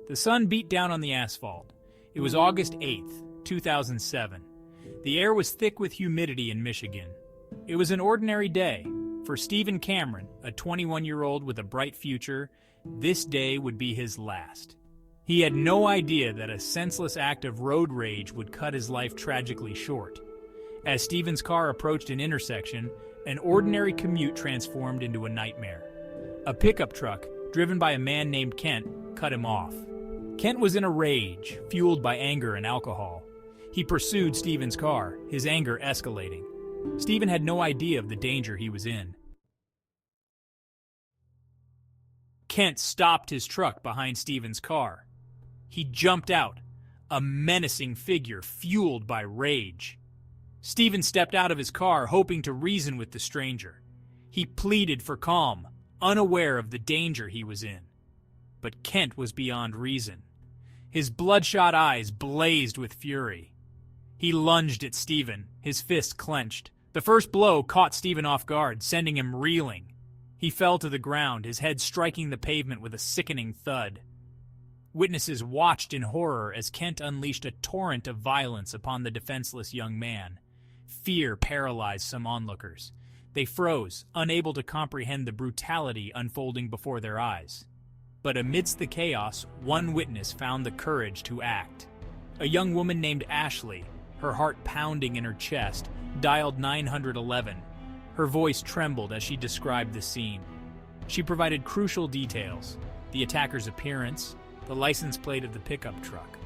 The sun beat down on the asphalt. It was August 8th, 2007. The air was thick with humidity in Michigan. It was an ordinary day. For Stephen Cameron, a 21-year-old with a bright future, this day would be his last. He had no idea that a senseless act of road rage would cut his life tragically short. As Stephen's car approached an intersection, an ordinary commute transformed into a nightmare. A pickup truck, driven by a man named Kent, cut him off. Kent was in a rage, fueled by anger and alcohol. He pursued Stephen's car, his anger escalating. Stephen had no idea of the danger he was in. Kent stopped his truck behind Stephen's car. He jumped out, a menacing figure fueled by rage. Stephen stepped out of his car, hoping to reason with the stranger. He pleaded for calm, unaware of the danger he was in. But Kent was beyond reason. His bloodshot eyes blazed with fury. He lunged at Stephen, his fist clenched. The first blow caught Stephen off guard, sending him reeling. He fell to the ground, his head striking the pavement with a sickening thud. Witnesses watched in horror as Kent unleashed a torrent of violence upon the defenseless young man. Fear paralyzed some onlookers. They froze, unable to comprehend the brutality unfolding before their eyes. But amidst the chaos, one witness found the courage to act. A young woman named Ashley, her heart pounding in her chest, dialed 911. Her voice trembled as she described the scene. She provided crucial details: the attacker's appearance, the license plate of the pickup truck.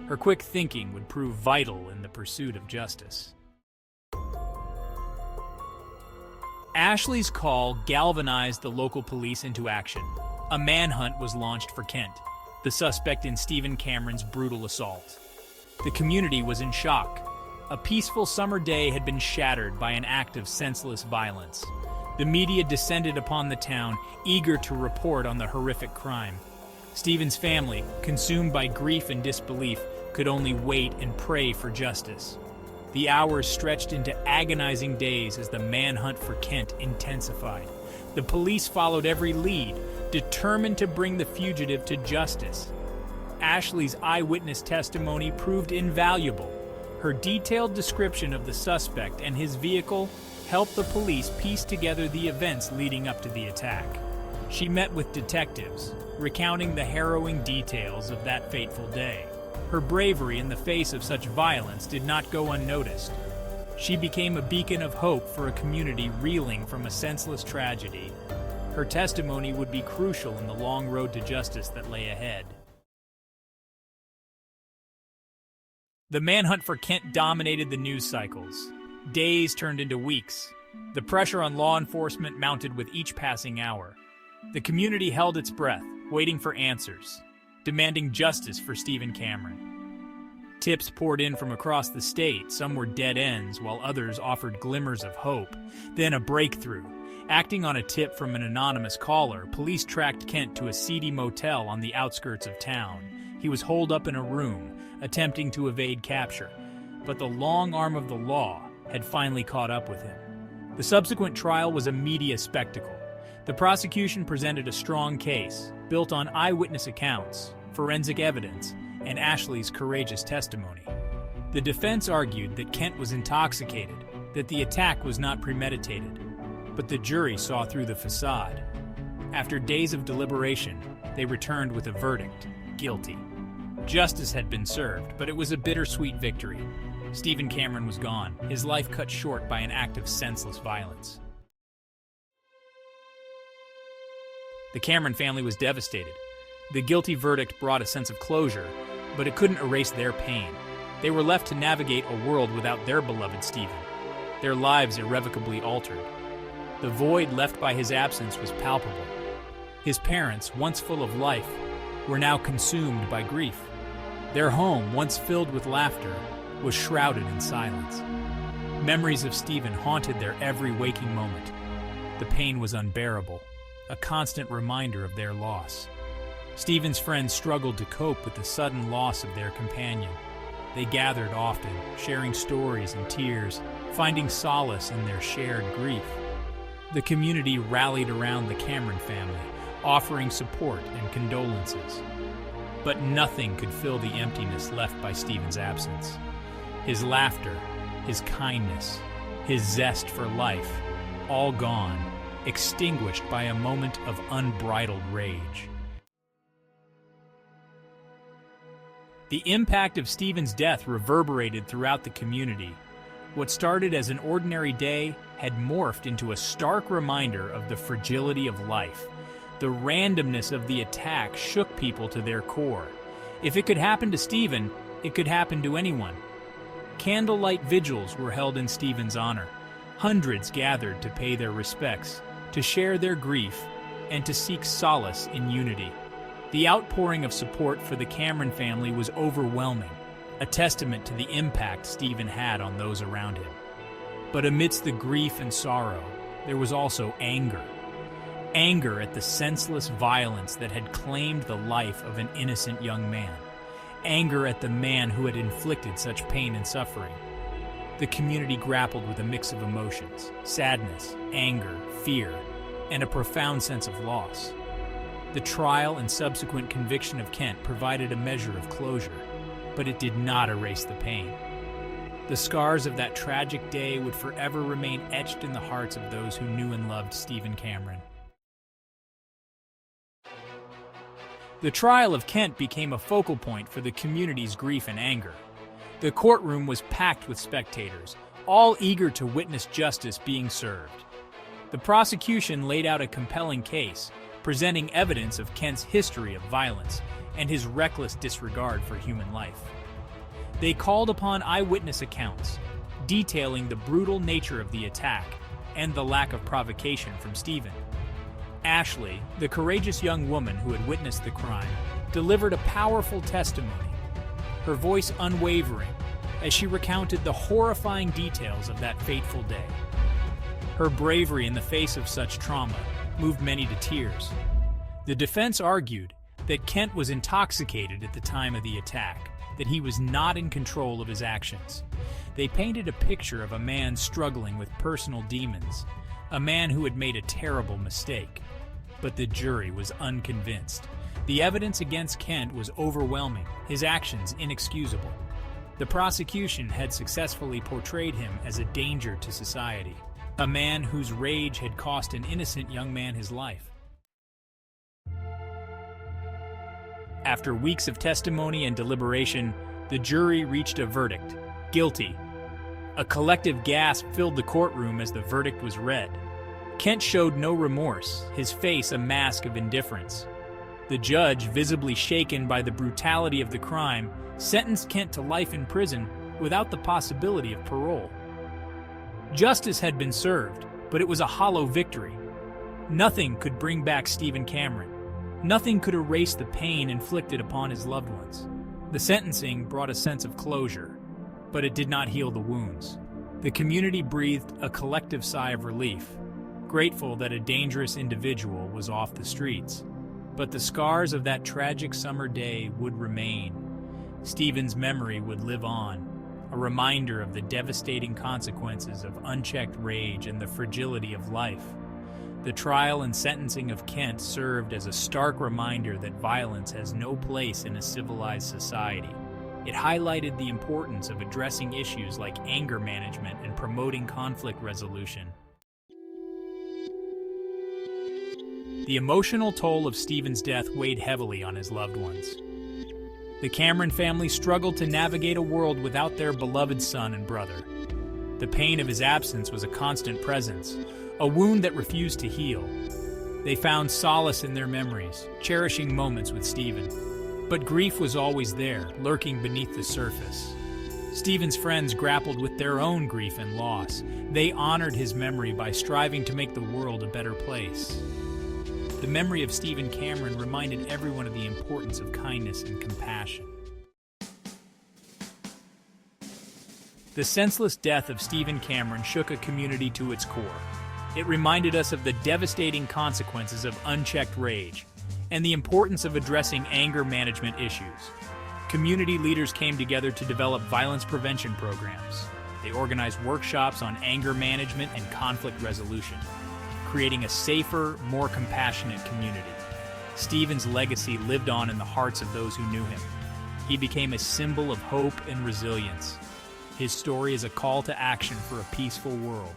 Her quick thinking would prove vital in the pursuit of justice. Ashley's call galvanized the local police into action. A manhunt was launched for Kent, the suspect in Stephen Cameron's brutal assault. The community was in shock. A peaceful summer day had been shattered by an act of senseless violence. The media descended upon the town, eager to report on the horrific crime. Stephen's family, consumed by grief and disbelief, could only wait and pray for justice. The hours stretched into agonizing days as the manhunt for Kent intensified. The police followed every lead, determined to bring the fugitive to justice. Ashley's eyewitness testimony proved invaluable. Her detailed description of the suspect and his vehicle helped the police piece together the events leading up to the attack. She met with detectives, recounting the harrowing details of that fateful day. Her bravery in the face of such violence did not go unnoticed. She became a beacon of hope for a community reeling from a senseless tragedy. Her testimony would be crucial in the long road to justice that lay ahead. The manhunt for Kent dominated the news cycles. Days turned into weeks. The pressure on law enforcement mounted with each passing hour. The community held its breath, waiting for answers, demanding justice for Stephen Cameron. Tips poured in from across the state. Some were dead ends, while others offered glimmers of hope. Then a breakthrough. Acting on a tip from an anonymous caller, police tracked Kent to a seedy motel on the outskirts of town. He was holed up in a room, attempting to evade capture, but the long arm of the law had finally caught up with him. The subsequent trial was a media spectacle. The prosecution presented a strong case, built on eyewitness accounts, forensic evidence, and Ashley's courageous testimony. The defense argued that Kent was intoxicated, that the attack was not premeditated, but the jury saw through the facade. After days of deliberation, they returned with a verdict: guilty. Justice had been served, but it was a bittersweet victory. Stephen Cameron was gone, his life cut short by an act of senseless violence. The Cameron family was devastated. The guilty verdict brought a sense of closure, but it couldn't erase their pain. They were left to navigate a world without their beloved Stephen, their lives irrevocably altered. The void left by his absence was palpable. His parents, once full of life, were now consumed by grief. Their home, once filled with laughter, was shrouded in silence. Memories of Stephen haunted their every waking moment. The pain was unbearable, a constant reminder of their loss. Stephen's friends struggled to cope with the sudden loss of their companion. They gathered often, sharing stories and tears, finding solace in their shared grief. The community rallied around the Cameron family, offering support and condolences. But nothing could fill the emptiness left by Stephen's absence. His laughter, his kindness, his zest for life, all gone, extinguished by a moment of unbridled rage. The impact of Stephen's death reverberated throughout the community. What started as an ordinary day had morphed into a stark reminder of the fragility of life. The randomness of the attack shook people to their core. If it could happen to Stephen, it could happen to anyone. Candlelight vigils were held in Stephen's honor. Hundreds gathered to pay their respects, to share their grief, and to seek solace in unity. The outpouring of support for the Cameron family was overwhelming, a testament to the impact Stephen had on those around him. But amidst the grief and sorrow, there was also anger. Anger at the senseless violence that had claimed the life of an innocent young man. Anger at the man who had inflicted such pain and suffering. The community grappled with a mix of emotions: sadness, anger, fear, and a profound sense of loss. The trial and subsequent conviction of Kent provided a measure of closure, but it did not erase the pain. The scars of that tragic day would forever remain etched in the hearts of those who knew and loved Stephen Cameron. The trial of Kent became a focal point for the community's grief and anger. The courtroom was packed with spectators, all eager to witness justice being served. The prosecution laid out a compelling case, presenting evidence of Kent's history of violence and his reckless disregard for human life. They called upon eyewitness accounts, detailing the brutal nature of the attack and the lack of provocation from Stephen. Ashley, the courageous young woman who had witnessed the crime, delivered a powerful testimony, her voice unwavering as she recounted the horrifying details of that fateful day. Her bravery in the face of such trauma moved many to tears. The defense argued that Kent was intoxicated at the time of the attack, that he was not in control of his actions. They painted a picture of a man struggling with personal demons, a man who had made a terrible mistake. But the jury was unconvinced. The evidence against Kent was overwhelming, his actions inexcusable. The prosecution had successfully portrayed him as a danger to society, a man whose rage had cost an innocent young man his life. After weeks of testimony and deliberation, the jury reached a verdict: guilty. A collective gasp filled the courtroom as the verdict was read. Kent showed no remorse, his face a mask of indifference. The judge, visibly shaken by the brutality of the crime, sentenced Kent to life in prison without the possibility of parole. Justice had been served, but it was a hollow victory. Nothing could bring back Stephen Cameron. Nothing could erase the pain inflicted upon his loved ones. The sentencing brought a sense of closure, but it did not heal the wounds. The community breathed a collective sigh of relief, grateful that a dangerous individual was off the streets. But the scars of that tragic summer day would remain. Stephen's memory would live on, a reminder of the devastating consequences of unchecked rage and the fragility of life. The trial and sentencing of Kent served as a stark reminder that violence has no place in a civilized society. It highlighted the importance of addressing issues like anger management and promoting conflict resolution. The emotional toll of Stephen's death weighed heavily on his loved ones. The Cameron family struggled to navigate a world without their beloved son and brother. The pain of his absence was a constant presence, a wound that refused to heal. They found solace in their memories, cherishing moments with Stephen. But grief was always there, lurking beneath the surface. Stephen's friends grappled with their own grief and loss. They honored his memory by striving to make the world a better place. The memory of Stephen Cameron reminded everyone of the importance of kindness and compassion. The senseless death of Stephen Cameron shook a community to its core. It reminded us of the devastating consequences of unchecked rage and the importance of addressing anger management issues. Community leaders came together to develop violence prevention programs. They organized workshops on anger management and conflict resolution, creating a safer, more compassionate community. Stephen's legacy lived on in the hearts of those who knew him. He became a symbol of hope and resilience. His story is a call to action for a peaceful world.